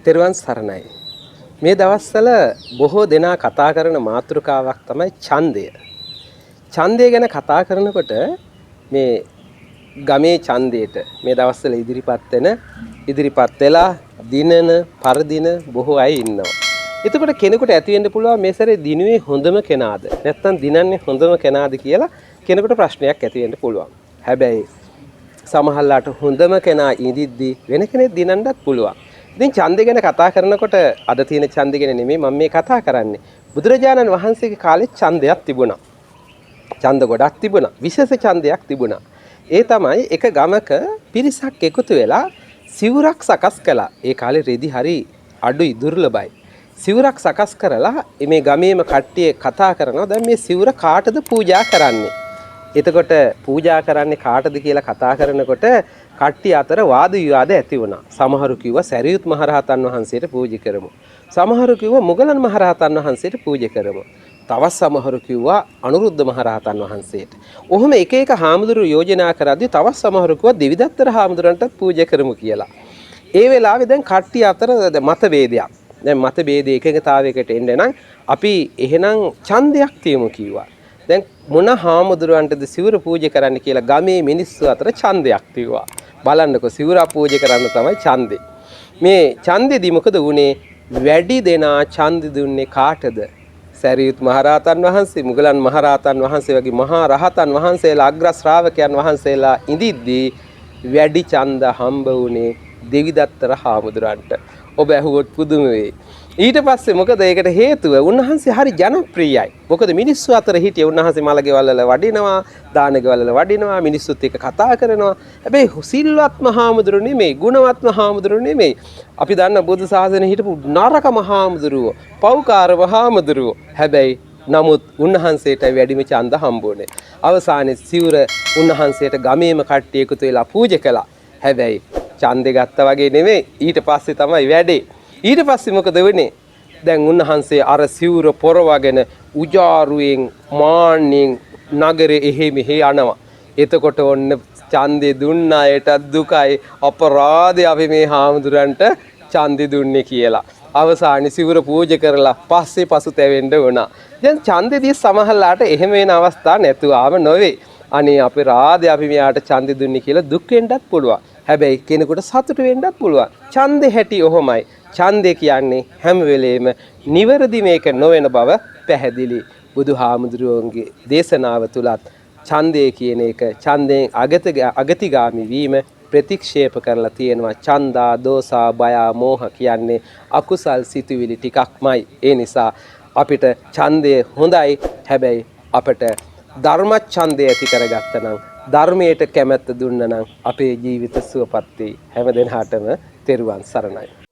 තෙරුවන් සරණයි. මේ දවස්වල බොහෝ දෙනා කතා කරන මාතෘකාවක් තමයි ඡන්දය. ඡන්දය ගැන කතා කරනකොට මේ ගමේ ඡන්දයට මේ දවස්වල ඉදිරිපත් වෙලා දිනන පරදින බොහෝ අය ඉන්නවා. එතකොට කෙනෙකුට ඇති වෙන්න පුළුවන් මේ සැරේ දිනුවේ හොඳම කෙනාද නැත්නම් දිනන්නේ හොඳම කෙනාද කියලා කෙනෙකුට ප්‍රශ්නයක් ඇති වෙන්න පුළුවන්. හැබැයි සමහරලාට හොඳම කෙනා ඉඳිද්දි වෙන කෙනෙක් දිනන්නත් පුළුවන්. ඉතින් ඡන්දය ගැන කතා කරනකොට අද තියෙන ඡන්දය ගැන නෙමෙයි මම මේ කතා කරන්නේ. බුදුරජාණන් වහන්සේගේ කාලේ ඡන්දයක් තිබුණා. ඡන්ද ගොඩක් තිබුණා. විශේෂ ඡන්දයක් තිබුණා. ඒ තමයි එක ගමක පිරිසක් එකතු වෙලා සිවුරක් සකස් කළා. ඒ කාලේ රෙදි හරි අඩුයි දුර්ලභයි. සිවුරක් සකස් කරලා මේ ගමේම කට්ටිය කතා කරනවා දැන් මේ සිවුර කාටද පූජා කරන්නේ? එතකොට පූජා කරන්නේ කාටද කියලා කතා කරනකොට කට්ටිය අතර වාද විවාද ඇති වුණා. සමහරු කිව්වා සරියුත් මහරහතන් වහන්සේට පූජා කරමු. සමහරු කිව්වා මොගලන් මහරහතන් වහන්සේට පූජා කරමු. තවත් සමහරු කිව්වා අනුරුද්ධ මහරහතන් වහන්සේට. ඔහොම එක එක හාමුදුරු යෝජනා කරද්දී තවත් සමහරු කිව්වා දෙවිදත්තර හාමුදුරන්ටත් පූජා කරමු කියලා. ඒ වෙලාවේ දැන් කට්ටිය අතර මතභේදයක්. දැන් මතභේද එකඟතාවයකට එන්න නම් අපි එහෙනම් ඡන්දයක් තියමු කිව්වා. දැන් මොන හාමුදුරුවන්ටද සිවුර පූජා කරන්න කියලා ගමේ මිනිස්සු අතර ඡන්දයක් තියුවා. බලන්නකෝ සිවුර පූජා කරන්න තමයි ඡන්දේ. මේ ඡන්දෙදි මොකද වුනේ? වැඩි දෙනා ඡන්ද දුන්නේ කාටද? සරියුත් මහරහතන් වහන්සේ, මුගලන් මහරහතන් වහන්සේ වගේ මහා රහතන් වහන්සේලා අග්‍ර ශ්‍රාවකයන් වහන්සේලා ඉඳිද්දී වැඩි ඡන්ද හම්බ වුනේ දෙවිදත්තර හාමුදුරන්ට. ඔබ ඇහුවොත් පුදුම වෙයි. ඊට පස්සේ මොකද ඒකට හේතුව? උන්වහන්සේ හරි ජනප්‍රියයි. මොකද මිනිස්සු අතර හිටිය උන්වහන්සේ මලගෙවල් වල වඩිනවා, දානගෙවල් වල වඩිනවා, මිනිස්සුත් එක්ක කතා කරනවා. හැබැයි සිල්වත් මහාමුදුරු නෙමෙයි, ගුණවත් මහාමුදුරු නෙමෙයි. අපි දන්න බුදු සාසනේ හිටපු නරක මහාමුදුරුවෝ, පව්කාර මහාමුදුරුවෝ. හැබැයි නමුත් උන්වහන්සේට වැඩිම ඡන්ද හම්බුනේ. අවසානයේ සිවුර උන්වහන්සේට ගමේම කට්ටිය එකතු වෙලා පූජා කළා. හැබැයි ඡන්දේ ගත්තා වගේ නෙමෙයි. ඊට පස්සේ තමයි වැඩේ. ඊට පස්සේ මොකද වෙන්නේ? දැන් උන්වහන්සේ අර සිවුර පොරවගෙන උජාරුවෙන් මාන්නෙන් නගරේ එහෙ මෙහෙ යනවා. එතකොට ඔන්න ඡන්දේ දුන්න අයට දුකයි අපරාධය අපි මේ හාමුදුරන්ට ඡන්දේ දුන්නේ කියලා. අවසානයේ සිවුර පූජා කරලා පස්සේ පසුතැවෙන්න වුණා. දැන් ඡන්දේදී සමහරලාට එහෙම වෙන අවස්ථා නැතුවම නොවේ. අනේ අපේ රාධය අපි මෙයාට ඡන්දේ දුන්නේ කියලා දුක් වෙන්නත් පුළුවන්. හැබැයි කෙනෙකුට සතුට වෙන්නත් පුළුවන්. ඡන්දේ හැටි ඔහොමයි. ඡන්දේ කියන්නේ හැම වෙලේම නිවැරදි මේක නොවන බව පැහැදිලි. බුදුහාමුදුරුවන්ගේ දේශනාව තුලත් ඡන්දේ කියන එක ඡන්දයෙන් අගතිගාමි වීම ප්‍රතික්ෂේප කරලා තියෙනවා. ඡන්දා දෝසා බය මෝහ කියන්නේ අකුසල් සිතුවිලි ටිකක්මයි. ඒ නිසා අපිට ඡන්දය හොඳයි. හැබැයි අපිට ධර්ම ඡන්දය ඇති කරගත්තා නම් ධර්මයට කැමැත්ත දුන්නා නම් අපේ ජීවිත සුවපත් වෙයි. හැම දිනකටම තෙරුවන් සරණයි.